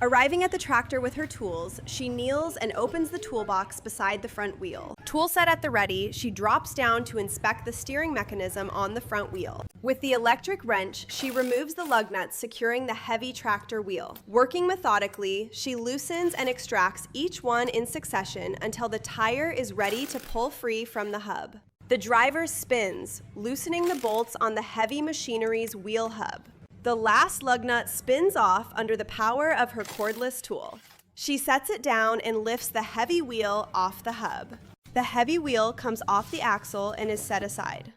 Arriving at the tractor with her tools, she kneels and opens the toolbox beside the front wheel. Tool set at the ready, she drops down to inspect the steering mechanism on the front wheel. With the electric wrench, she removes the lug nuts securing the heavy tractor wheel. Working methodically, she loosens and extracts each one in succession until the tire is ready to pull free from the hub. The driver spins, loosening the bolts on the heavy machinery's wheel hub. The last lug nut spins off under the power of her cordless tool. She sets it down and lifts the heavy wheel off the hub. The heavy wheel comes off the axle and is set aside.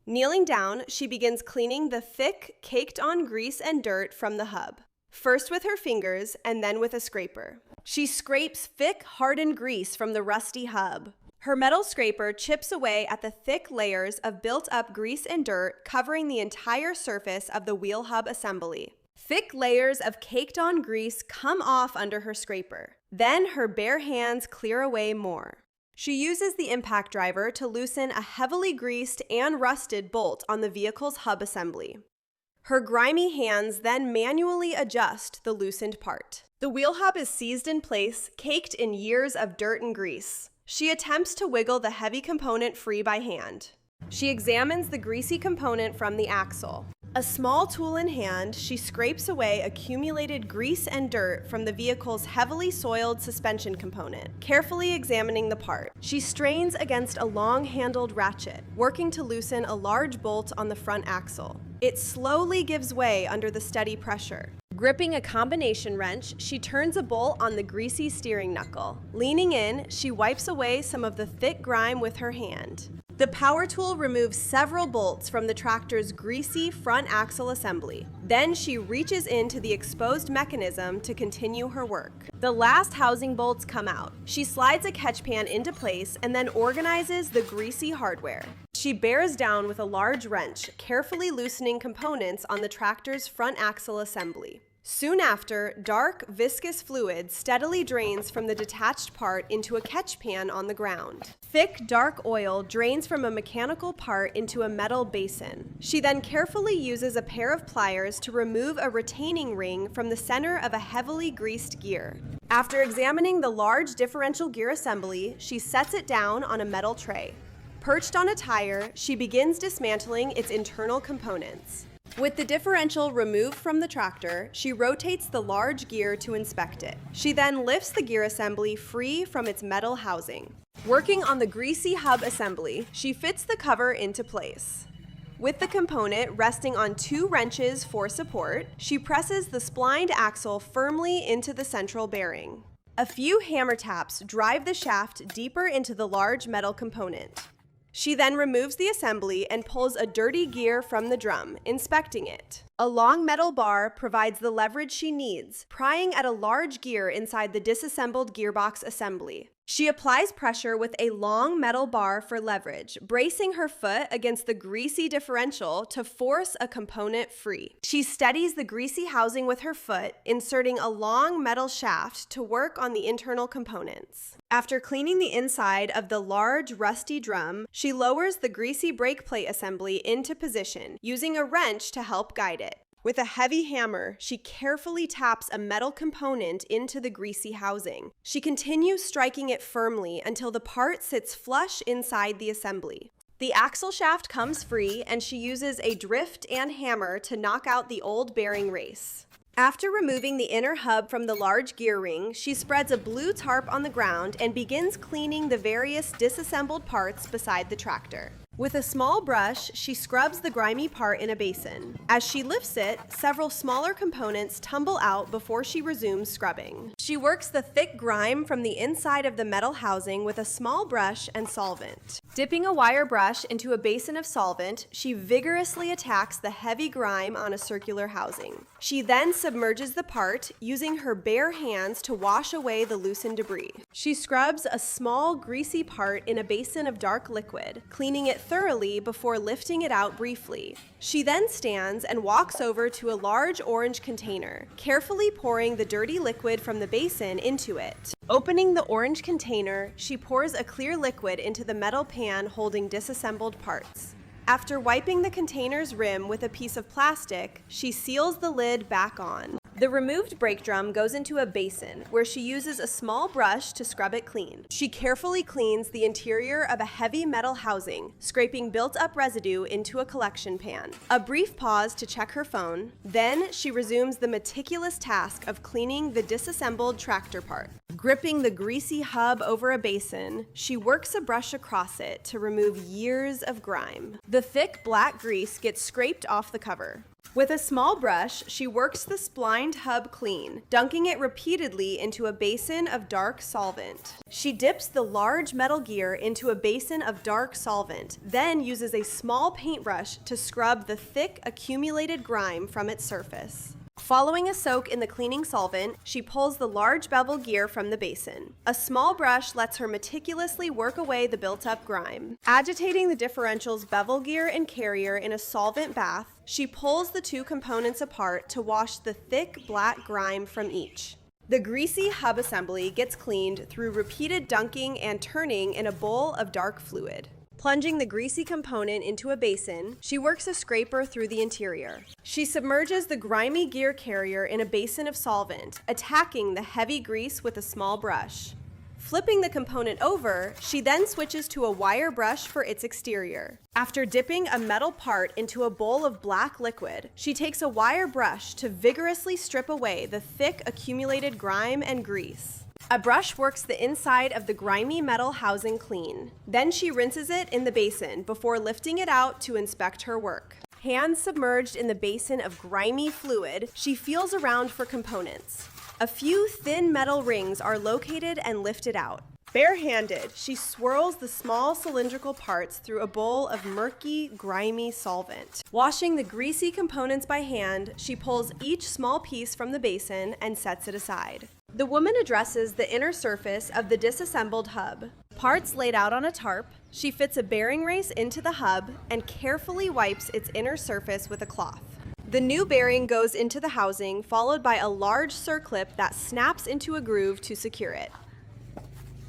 Kneeling down, she begins cleaning the thick, caked-on grease and dirt from the hub, first with her fingers and then with a scraper. She scrapes thick, hardened grease from the rusty hub. Her metal scraper chips away at the thick layers of built-up grease and dirt covering the entire surface of the wheel hub assembly. Thick layers of caked-on grease come off under her scraper. Then her bare hands clear away more. She uses the impact driver to loosen a heavily greased and rusted bolt on the vehicle's hub assembly. Her grimy hands then manually adjust the loosened part. The wheel hub is seized in place, caked in years of dirt and grease. She attempts to wiggle the heavy component free by hand. She examines the greasy component from the axle. A small tool in hand, she scrapes away accumulated grease and dirt from the vehicle's heavily soiled suspension component, carefully examining the part. She strains against a long-handled ratchet, working to loosen a large bolt on the front axle. It slowly gives way under the steady pressure. Gripping a combination wrench, she turns a bolt on the greasy steering knuckle. Leaning in, she wipes away some of the thick grime with her hand. The power tool removes several bolts from the tractor's greasy front axle assembly. Then she reaches into the exposed mechanism to continue her work. The last housing bolts come out. She slides a catch pan into place and then organizes the greasy hardware. She bears down with a large wrench, carefully loosening components on the tractor's front axle assembly. Soon after, dark, viscous fluid steadily drains from the detached part into a catch pan on the ground. Thick, dark oil drains from a mechanical part into a metal basin. She then carefully uses a pair of pliers to remove a retaining ring from the center of a heavily greased gear. After examining the large differential gear assembly, she sets it down on a metal tray. Perched on a tire, she begins dismantling its internal components. With the differential removed from the tractor, she rotates the large gear to inspect it. She then lifts the gear assembly free from its metal housing. Working on the greasy hub assembly, she fits the cover into place. With the component resting on 2 wrenches for support, she presses the splined axle firmly into the central bearing. A few hammer taps drive the shaft deeper into the large metal component. She then removes the assembly and pulls a dirty gear from the drum, inspecting it. A long metal bar provides the leverage she needs, prying at a large gear inside the disassembled gearbox assembly. She applies pressure with a long metal bar for leverage, bracing her foot against the greasy differential to force a component free. She steadies the greasy housing with her foot, inserting a long metal shaft to work on the internal components. After cleaning the inside of the large, rusty drum, she lowers the greasy brake plate assembly into position, using a wrench to help guide it. With a heavy hammer, she carefully taps a metal component into the greasy housing. She continues striking it firmly until the part sits flush inside the assembly. The axle shaft comes free, and she uses a drift and hammer to knock out the old bearing race. After removing the inner hub from the large gear ring, she spreads a blue tarp on the ground and begins cleaning the various disassembled parts beside the tractor. With a small brush, she scrubs the grimy part in a basin. As she lifts it, several smaller components tumble out before she resumes scrubbing. She works the thick grime from the inside of the metal housing with a small brush and solvent. Dipping a wire brush into a basin of solvent, she vigorously attacks the heavy grime on a circular housing. She then submerges the part, using her bare hands to wash away the loosened debris. She scrubs a small, greasy part in a basin of dark liquid, cleaning it thoroughly before lifting it out briefly. She then stands and walks over to a large orange container, carefully pouring the dirty liquid from the basin into it. Opening the orange container, she pours a clear liquid into the metal pan holding disassembled parts. After wiping the container's rim with a piece of plastic, she seals the lid back on. The removed brake drum goes into a basin where she uses a small brush to scrub it clean. She carefully cleans the interior of a heavy metal housing, scraping built-up residue into a collection pan. A brief pause to check her phone, then she resumes the meticulous task of cleaning the disassembled tractor part. Gripping the greasy hub over a basin, she works a brush across it to remove years of grime. The thick black grease gets scraped off the cover. With a small brush, she works the splined hub clean, dunking it repeatedly into a basin of dark solvent. She dips the large metal gear into a basin of dark solvent, then uses a small paintbrush to scrub the thick, accumulated grime from its surface. Following a soak in the cleaning solvent, she pulls the large bevel gear from the basin. A small brush lets her meticulously work away the built-up grime. Agitating the differential's bevel gear and carrier in a solvent bath, she pulls the two components apart to wash the thick black grime from each. The greasy hub assembly gets cleaned through repeated dunking and turning in a bowl of dark fluid. Plunging the greasy component into a basin, she works a scraper through the interior. She submerges the grimy gear carrier in a basin of solvent, attacking the heavy grease with a small brush. Flipping the component over, she then switches to a wire brush for its exterior. After dipping a metal part into a bowl of black liquid, she takes a wire brush to vigorously strip away the thick accumulated grime and grease. A brush works the inside of the grimy metal housing clean. Then she rinses it in the basin before lifting it out to inspect her work. Hands submerged in the basin of grimy fluid, she feels around for components. A few thin metal rings are located and lifted out. Barehanded, she swirls the small cylindrical parts through a bowl of murky, grimy solvent. Washing the greasy components by hand, she pulls each small piece from the basin and sets it aside. The woman addresses the inner surface of the disassembled hub. Parts laid out on a tarp, she fits a bearing race into the hub and carefully wipes its inner surface with a cloth. The new bearing goes into the housing, followed by a large circlip that snaps into a groove to secure it.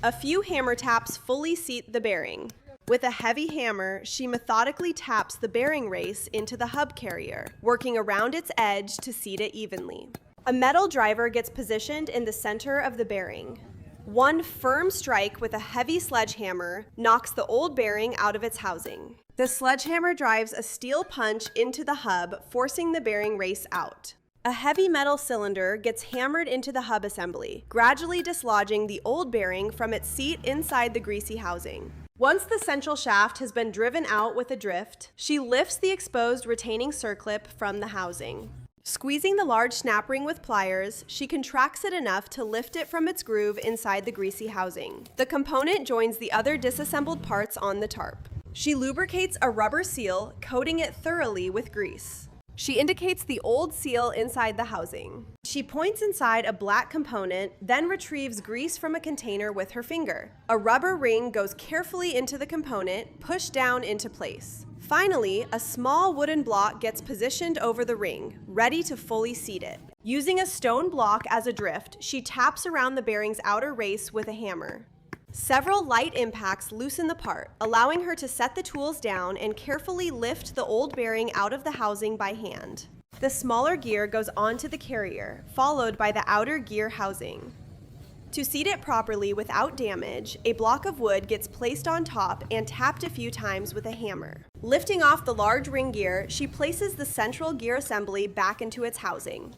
A few hammer taps fully seat the bearing. With a heavy hammer, she methodically taps the bearing race into the hub carrier, working around its edge to seat it evenly. A metal driver gets positioned in the center of the bearing. One firm strike with a heavy sledgehammer knocks the old bearing out of its housing. The sledgehammer drives a steel punch into the hub, forcing the bearing race out. A heavy metal cylinder gets hammered into the hub assembly, gradually dislodging the old bearing from its seat inside the greasy housing. Once the central shaft has been driven out with a drift, she lifts the exposed retaining circlip from the housing. Squeezing the large snap ring with pliers, she contracts it enough to lift it from its groove inside the greasy housing. The component joins the other disassembled parts on the tarp. She lubricates a rubber seal, coating it thoroughly with grease. She indicates the old seal inside the housing. She points inside a black component, then retrieves grease from a container with her finger. A rubber ring goes carefully into the component, pushed down into place. Finally, a small wooden block gets positioned over the ring, ready to fully seat it. Using a stone block as a drift, she taps around the bearing's outer race with a hammer. Several light impacts loosen the part, allowing her to set the tools down and carefully lift the old bearing out of the housing by hand. The smaller gear goes onto the carrier, followed by the outer gear housing. To seat it properly without damage, a block of wood gets placed on top and tapped a few times with a hammer. Lifting off the large ring gear, she places the central gear assembly back into its housing.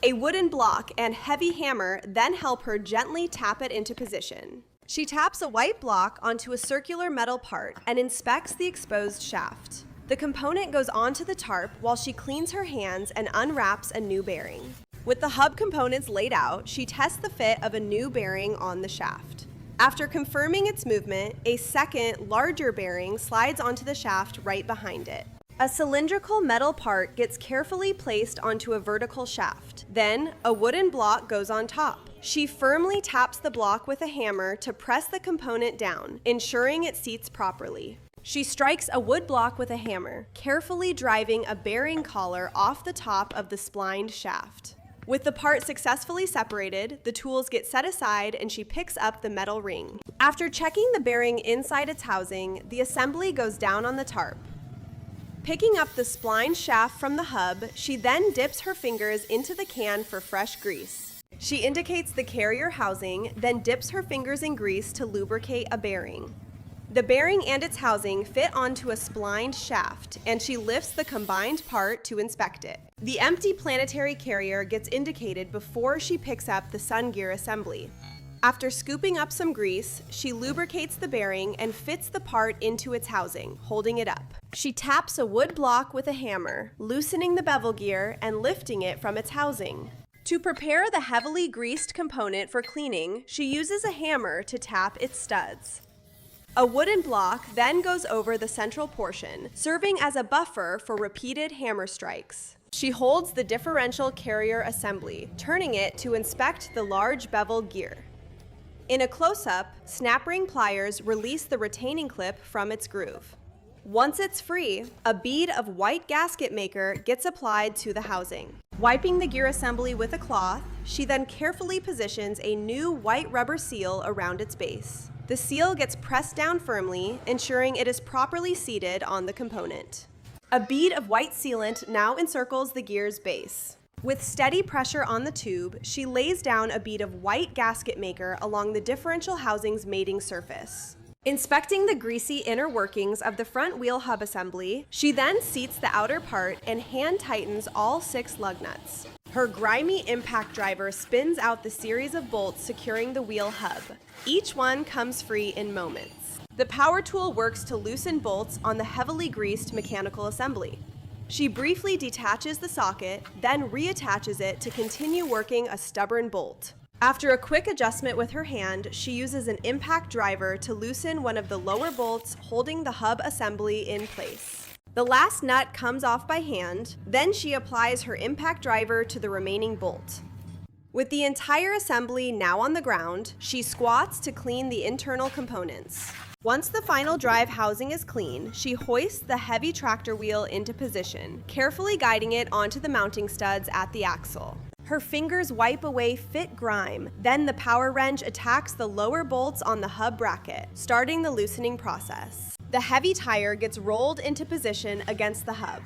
A wooden block and heavy hammer then help her gently tap it into position. She taps a white block onto a circular metal part and inspects the exposed shaft. The component goes onto the tarp while she cleans her hands and unwraps a new bearing. With the hub components laid out, she tests the fit of a new bearing on the shaft. After confirming its movement, a second, larger bearing slides onto the shaft right behind it. A cylindrical metal part gets carefully placed onto a vertical shaft. Then, a wooden block goes on top. She firmly taps the block with a hammer to press the component down, ensuring it seats properly. She strikes a wood block with a hammer, carefully driving a bearing collar off the top of the splined shaft. With the part successfully separated, the tools get set aside and she picks up the metal ring. After checking the bearing inside its housing, the assembly goes down on the tarp. Picking up the spline shaft from the hub, she then dips her fingers into the can for fresh grease. She indicates the carrier housing, then dips her fingers in grease to lubricate a bearing. The bearing and its housing fit onto a splined shaft, and she lifts the combined part to inspect it. The empty planetary carrier gets indicated before she picks up the sun gear assembly. After scooping up some grease, she lubricates the bearing and fits the part into its housing, holding it up. She taps a wood block with a hammer, loosening the bevel gear and lifting it from its housing. To prepare the heavily greased component for cleaning, she uses a hammer to tap its studs. A wooden block then goes over the central portion, serving as a buffer for repeated hammer strikes. She holds the differential carrier assembly, turning it to inspect the large bevel gear. In a close-up, snap ring pliers release the retaining clip from its groove. Once it's free, a bead of white gasket maker gets applied to the housing. Wiping the gear assembly with a cloth, she then carefully positions a new white rubber seal around its base. The seal gets pressed down firmly, ensuring it is properly seated on the component. A bead of white sealant now encircles the gear's base. With steady pressure on the tube, she lays down a bead of white gasket maker along the differential housing's mating surface. Inspecting the greasy inner workings of the front wheel hub assembly, she then seats the outer part and hand tightens all 6 lug nuts. Her grimy impact driver spins out the series of bolts securing the wheel hub. Each one comes free in moments. The power tool works to loosen bolts on the heavily greased mechanical assembly. She briefly detaches the socket, then reattaches it to continue working a stubborn bolt. After a quick adjustment with her hand, she uses an impact driver to loosen one of the lower bolts holding the hub assembly in place. The last nut comes off by hand, then she applies her impact driver to the remaining bolt. With the entire assembly now on the ground, she squats to clean the internal components. Once the final drive housing is clean, she hoists the heavy tractor wheel into position, carefully guiding it onto the mounting studs at the axle. Her fingers wipe away fit grime, then the power wrench attacks the lower bolts on the hub bracket, starting the loosening process. The heavy tire gets rolled into position against the hub.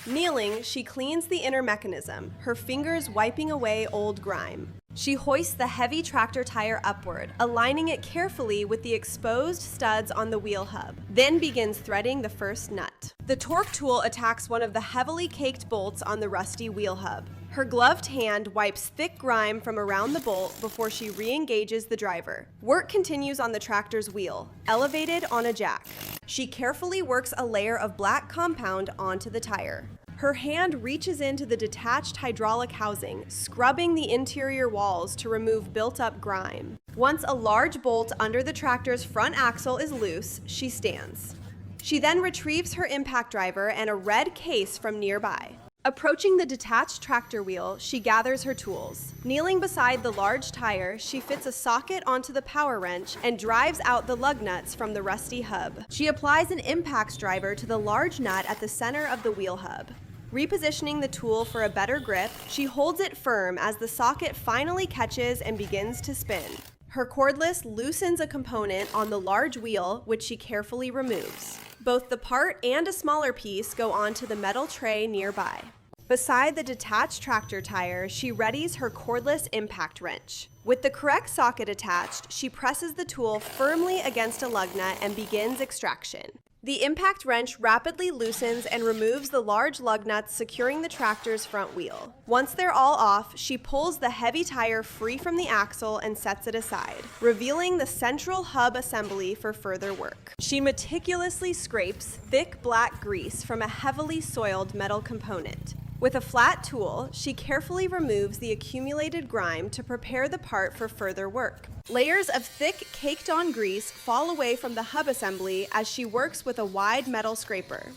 Kneeling, she cleans the inner mechanism, her fingers wiping away old grime. She hoists the heavy tractor tire upward, aligning it carefully with the exposed studs on the wheel hub, then begins threading the first nut. The torque tool attacks one of the heavily caked bolts on the rusty wheel hub. Her gloved hand wipes thick grime from around the bolt before she re-engages the driver. Work continues on the tractor's wheel, elevated on a jack. She carefully works a layer of black compound onto the tire. Her hand reaches into the detached hydraulic housing, scrubbing the interior walls to remove built-up grime. Once a large bolt under the tractor's front axle is loose, she stands. She then retrieves her impact driver and a red case from nearby. Approaching the detached tractor wheel, she gathers her tools. Kneeling beside the large tire, she fits a socket onto the power wrench and drives out the lug nuts from the rusty hub. She applies an impact driver to the large nut at the center of the wheel hub. Repositioning the tool for a better grip, she holds it firm as the socket finally catches and begins to spin. Her cordless loosens a component on the large wheel, which she carefully removes. Both the part and a smaller piece go onto the metal tray nearby. Beside the detached tractor tire, she readies her cordless impact wrench. With the correct socket attached, she presses the tool firmly against a lug nut and begins extraction. The impact wrench rapidly loosens and removes the large lug nuts securing the tractor's front wheel. Once they're all off, she pulls the heavy tire free from the axle and sets it aside, revealing the central hub assembly for further work. She meticulously scrapes thick black grease from a heavily soiled metal component. With a flat tool, she carefully removes the accumulated grime to prepare the part for further work. Layers of thick, caked-on grease fall away from the hub assembly as she works with a wide metal scraper.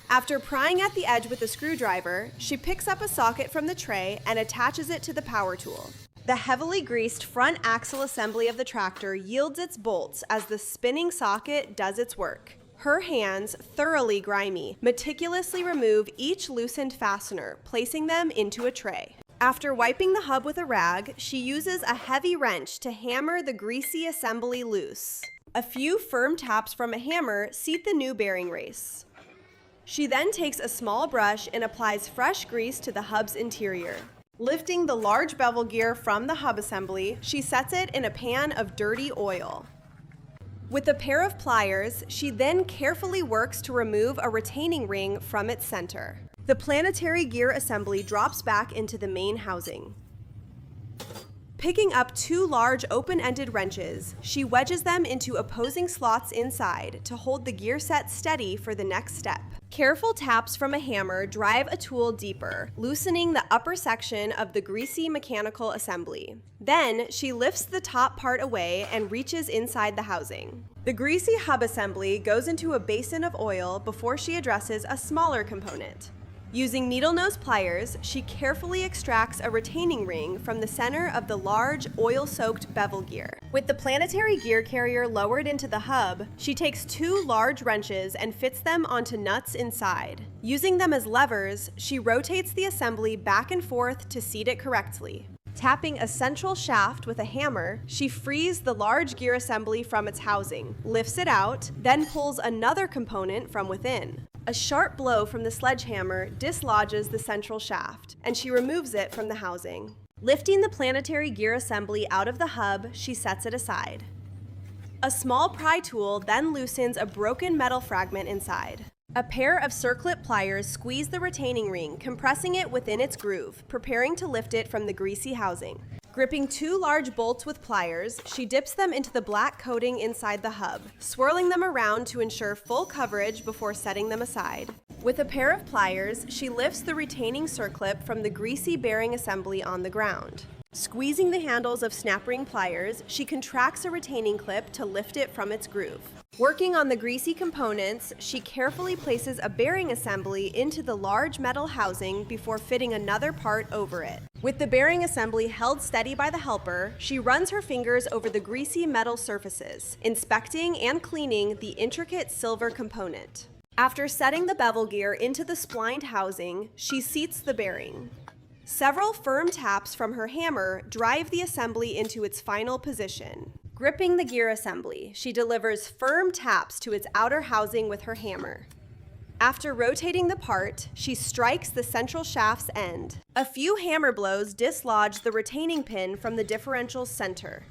After prying at the edge with a screwdriver, she picks up a socket from the tray and attaches it to the power tool. The heavily greased front axle assembly of the tractor yields its bolts as the spinning socket does its work. Her hands, thoroughly grimy, meticulously remove each loosened fastener, placing them into a tray. After wiping the hub with a rag, she uses a heavy wrench to hammer the greasy assembly loose. A few firm taps from a hammer seat the new bearing race. She then takes a small brush and applies fresh grease to the hub's interior. Lifting the large bevel gear from the hub assembly, she sets it in a pan of dirty oil. With a pair of pliers, she then carefully works to remove a retaining ring from its center. The planetary gear assembly drops back into the main housing. Picking up 2 large open-ended wrenches, she wedges them into opposing slots inside to hold the gear set steady for the next step. Careful taps from a hammer drive a tool deeper, loosening the upper section of the greasy mechanical assembly. Then, she lifts the top part away and reaches inside the housing. The greasy hub assembly goes into a basin of oil before she addresses a smaller component. Using needle nose pliers, she carefully extracts a retaining ring from the center of the large, oil-soaked bevel gear. With the planetary gear carrier lowered into the hub, she takes 2 large wrenches and fits them onto nuts inside. Using them as levers, she rotates the assembly back and forth to seat it correctly. Tapping a central shaft with a hammer, she frees the large gear assembly from its housing, lifts it out, then pulls another component from within. A sharp blow from the sledgehammer dislodges the central shaft, and she removes it from the housing. Lifting the planetary gear assembly out of the hub, she sets it aside. A small pry tool then loosens a broken metal fragment inside. A pair of circlip pliers squeeze the retaining ring, compressing it within its groove, preparing to lift it from the greasy housing. Gripping 2 large bolts with pliers, she dips them into the black coating inside the hub, swirling them around to ensure full coverage before setting them aside. With a pair of pliers, she lifts the retaining circlip from the greasy bearing assembly on the ground. Squeezing the handles of snap ring pliers, she contracts a retaining clip to lift it from its groove. Working on the greasy components, she carefully places a bearing assembly into the large metal housing before fitting another part over it. With the bearing assembly held steady by the helper, she runs her fingers over the greasy metal surfaces, inspecting and cleaning the intricate silver component. After setting the bevel gear into the splined housing, she seats the bearing. Several firm taps from her hammer drive the assembly into its final position. Gripping the gear assembly, she delivers firm taps to its outer housing with her hammer. After rotating the part, she strikes the central shaft's end. A few hammer blows dislodge the retaining pin from the differential's center.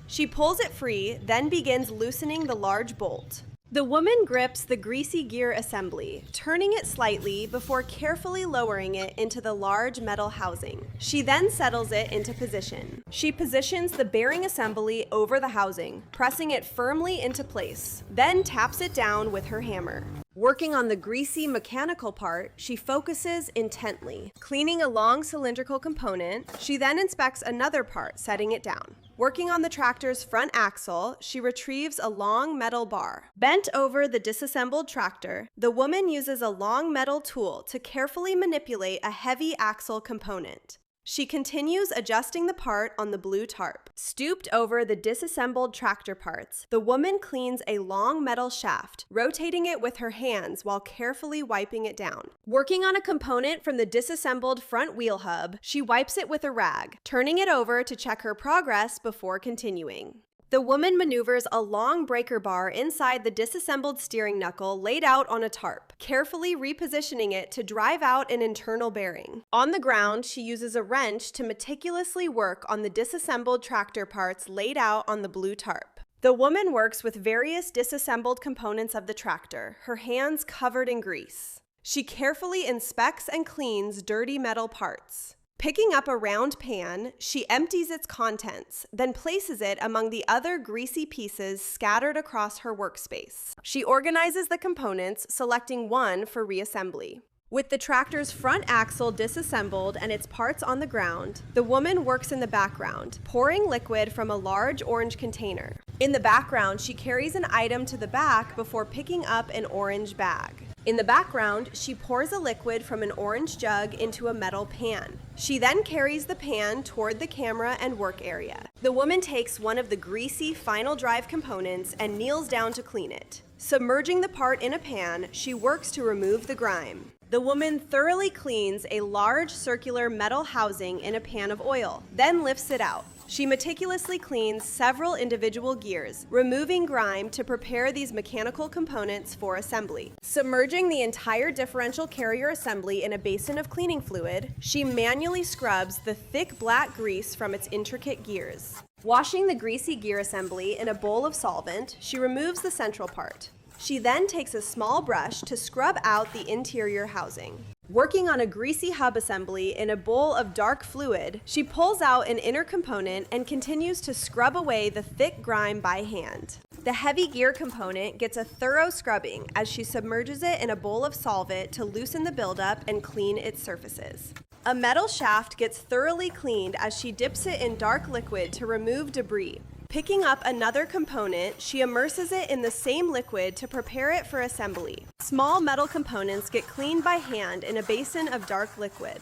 She pulls it free, then begins loosening the large bolt. The woman grips the greasy gear assembly, turning it slightly before carefully lowering it into the large metal housing. She then settles it into position. She positions the bearing assembly over the housing, pressing it firmly into place, then taps it down with her hammer. Working on the greasy mechanical part, she focuses intently. Cleaning a long cylindrical component, she then inspects another part, setting it down. Working on the tractor's front axle, she retrieves a long metal bar. Bent over the disassembled tractor, the woman uses a long metal tool to carefully manipulate a heavy axle component. She continues adjusting the part on the blue tarp. Stooped over the disassembled tractor parts, the woman cleans a long metal shaft, rotating it with her hands while carefully wiping it down. Working on a component from the disassembled front wheel hub, she wipes it with a rag, turning it over to check her progress before continuing. The woman maneuvers a long breaker bar inside the disassembled steering knuckle laid out on a tarp, carefully repositioning it to drive out an internal bearing. On the ground, she uses a wrench to meticulously work on the disassembled tractor parts laid out on the blue tarp. The woman works with various disassembled components of the tractor, her hands covered in grease. She carefully inspects and cleans dirty metal parts. Picking up a round pan, she empties its contents, then places it among the other greasy pieces scattered across her workspace. She organizes the components, selecting one for reassembly. With the tractor's front axle disassembled and its parts on the ground, the woman works in the background, pouring liquid from a large orange container. In the background, she carries an item to the back before picking up an orange bag. In the background, she pours a liquid from an orange jug into a metal pan. She then carries the pan toward the camera and work area. The woman takes one of the greasy final drive components and kneels down to clean it. Submerging the part in a pan, she works to remove the grime. The woman thoroughly cleans a large circular metal housing in a pan of oil, then lifts it out. She meticulously cleans several individual gears, removing grime to prepare these mechanical components for assembly. Submerging the entire differential carrier assembly in a basin of cleaning fluid, she manually scrubs the thick black grease from its intricate gears. Washing the greasy gear assembly in a bowl of solvent, she removes the central part. She then takes a small brush to scrub out the interior housing. Working on a greasy hub assembly in a bowl of dark fluid, she pulls out an inner component and continues to scrub away the thick grime by hand. The heavy gear component gets a thorough scrubbing as she submerges it in a bowl of solvent to loosen the buildup and clean its surfaces. A metal shaft gets thoroughly cleaned as she dips it in dark liquid to remove debris. Picking up another component, she immerses it in the same liquid to prepare it for assembly. Small metal components get cleaned by hand in a basin of dark liquid.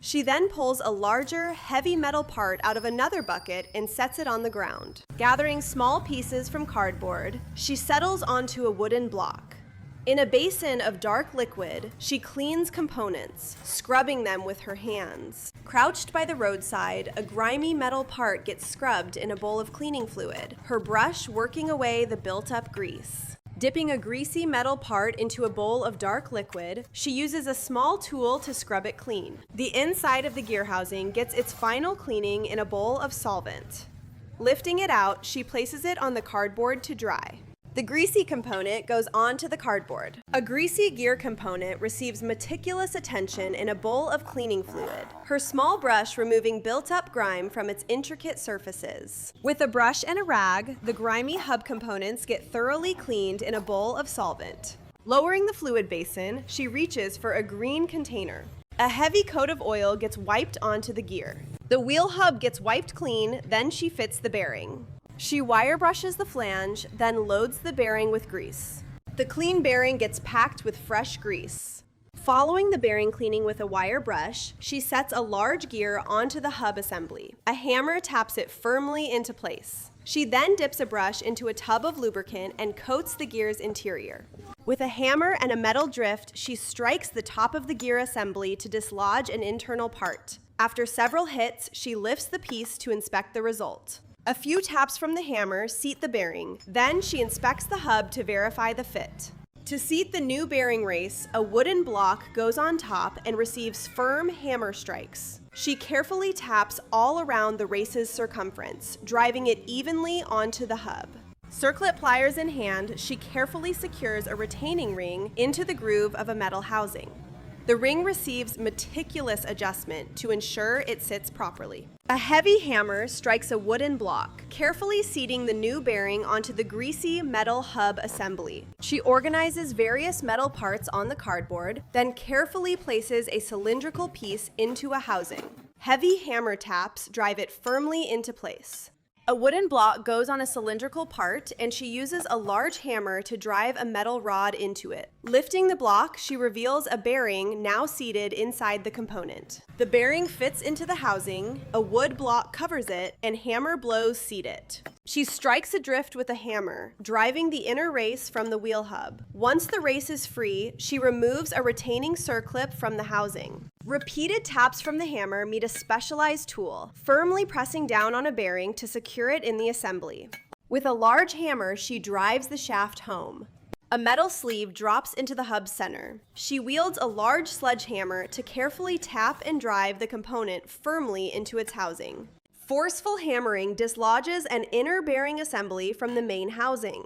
She then pulls a larger, heavy metal part out of another bucket and sets it on the ground. Gathering small pieces from cardboard, she settles onto a wooden block. In a basin of dark liquid, she cleans components, scrubbing them with her hands. Crouched by the roadside, a grimy metal part gets scrubbed in a bowl of cleaning fluid, her brush working away the built-up grease. Dipping a greasy metal part into a bowl of dark liquid, she uses a small tool to scrub it clean. The inside of the gear housing gets its final cleaning in a bowl of solvent. Lifting it out, she places it on the cardboard to dry. The greasy component goes onto the cardboard. A greasy gear component receives meticulous attention in a bowl of cleaning fluid, her small brush removing built-up grime from its intricate surfaces. With a brush and a rag, the grimy hub components get thoroughly cleaned in a bowl of solvent. Lowering the fluid basin, she reaches for a green container. A heavy coat of oil gets wiped onto the gear. The wheel hub gets wiped clean, then she fits the bearing. She wire brushes the flange, then loads the bearing with grease. The clean bearing gets packed with fresh grease. Following the bearing cleaning with a wire brush, she sets a large gear onto the hub assembly. A hammer taps it firmly into place. She then dips a brush into a tub of lubricant and coats the gear's interior. With a hammer and a metal drift, she strikes the top of the gear assembly to dislodge an internal part. After several hits, she lifts the piece to inspect the result. A few taps from the hammer seat the bearing. Then she inspects the hub to verify the fit. To seat the new bearing race, a wooden block goes on top and receives firm hammer strikes. She carefully taps all around the race's circumference, driving it evenly onto the hub. Circlip pliers in hand, she carefully secures a retaining ring into the groove of a metal housing. The ring receives meticulous adjustment to ensure it sits properly. A heavy hammer strikes a wooden block, carefully seating the new bearing onto the greasy metal hub assembly. She organizes various metal parts on the cardboard, then carefully places a cylindrical piece into a housing. Heavy hammer taps drive it firmly into place. A wooden block goes on a cylindrical part, and she uses a large hammer to drive a metal rod into it. Lifting the block, she reveals a bearing now seated inside the component. The bearing fits into the housing, a wood block covers it, and hammer blows seat it. She strikes adrift with a hammer, driving the inner race from the wheel hub. Once the race is free, she removes a retaining circlip from the housing. Repeated taps from the hammer meet a specialized tool, firmly pressing down on a bearing to secure it in the assembly. With a large hammer, she drives the shaft home. A metal sleeve drops into the hub's center. She wields a large sledgehammer to carefully tap and drive the component firmly into its housing. Forceful hammering dislodges an inner bearing assembly from the main housing.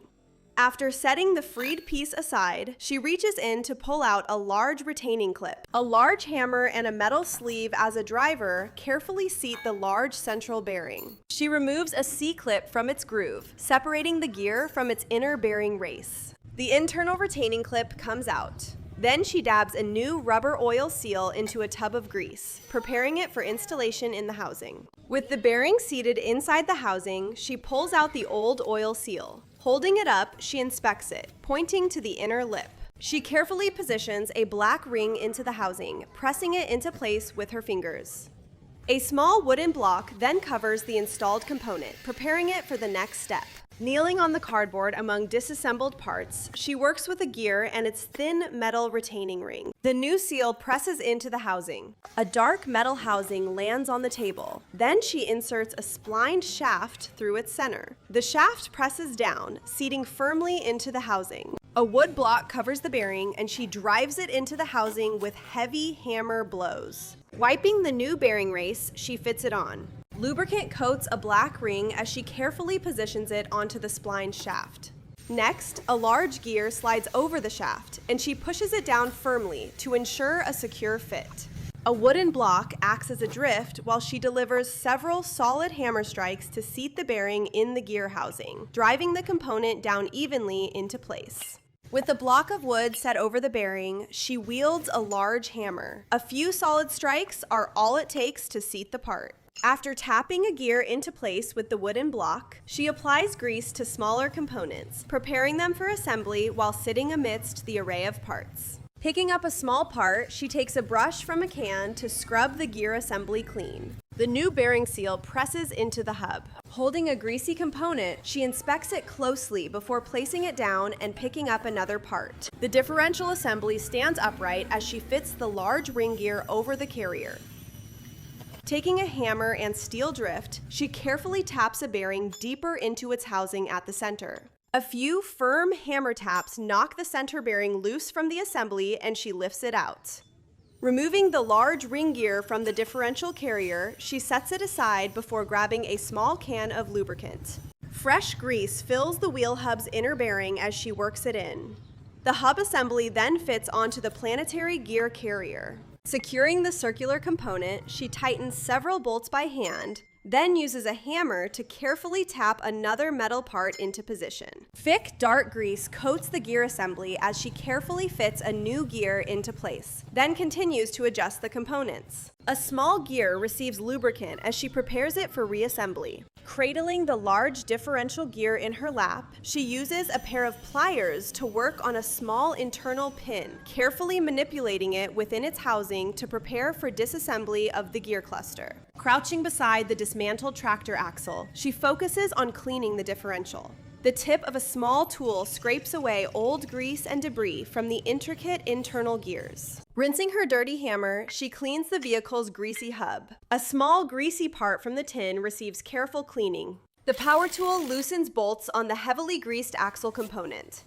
After setting the freed piece aside, she reaches in to pull out a large retaining clip. A large hammer and a metal sleeve as a driver carefully seat the large central bearing. She removes a C-clip from its groove, separating the gear from its inner bearing race. The internal retaining clip comes out. Then she dabs a new rubber oil seal into a tub of grease, preparing it for installation in the housing. With the bearing seated inside the housing, she pulls out the old oil seal. Holding it up, she inspects it, pointing to the inner lip. She carefully positions a black ring into the housing, pressing it into place with her fingers. A small wooden block then covers the installed component, preparing it for the next step. Kneeling on the cardboard among disassembled parts, she works with a gear and its thin metal retaining ring. The new seal presses into the housing. A dark metal housing lands on the table. Then she inserts a splined shaft through its center. The shaft presses down, seating firmly into the housing. A wood block covers the bearing, and she drives it into the housing with heavy hammer blows. Wiping the new bearing race, she fits it on. Lubricant coats a black ring as she carefully positions it onto the spline shaft. Next, a large gear slides over the shaft, and she pushes it down firmly to ensure a secure fit. A wooden block acts as a drift while she delivers several solid hammer strikes to seat the bearing in the gear housing, driving the component down evenly into place. With the block of wood set over the bearing, she wields a large hammer. A few solid strikes are all it takes to seat the part. After tapping a gear into place with the wooden block, she applies grease to smaller components, preparing them for assembly while sitting amidst the array of parts. Picking up a small part, she takes a brush from a can to scrub the gear assembly clean. The new bearing seal presses into the hub. Holding a greasy component, she inspects it closely before placing it down and picking up another part. The differential assembly stands upright as she fits the large ring gear over the carrier. Taking a hammer and steel drift, she carefully taps a bearing deeper into its housing at the center. A few firm hammer taps knock the center bearing loose from the assembly, and she lifts it out. Removing the large ring gear from the differential carrier, she sets it aside before grabbing a small can of lubricant. Fresh grease fills the wheel hub's inner bearing as she works it in. The hub assembly then fits onto the planetary gear carrier. Securing the circular component, she tightens several bolts by hand, then uses a hammer to carefully tap another metal part into position. Thick, dark grease coats the gear assembly as she carefully fits a new gear into place, then continues to adjust the components. A small gear receives lubricant as she prepares it for reassembly. Cradling the large differential gear in her lap, she uses a pair of pliers to work on a small internal pin, carefully manipulating it within its housing to prepare for disassembly of the gear cluster. Crouching beside the dismantled tractor axle, she focuses on cleaning the differential. The tip of a small tool scrapes away old grease and debris from the intricate internal gears. Rinsing her dirty hammer, she cleans the vehicle's greasy hub. A small greasy part from the tin receives careful cleaning. The power tool loosens bolts on the heavily greased axle component.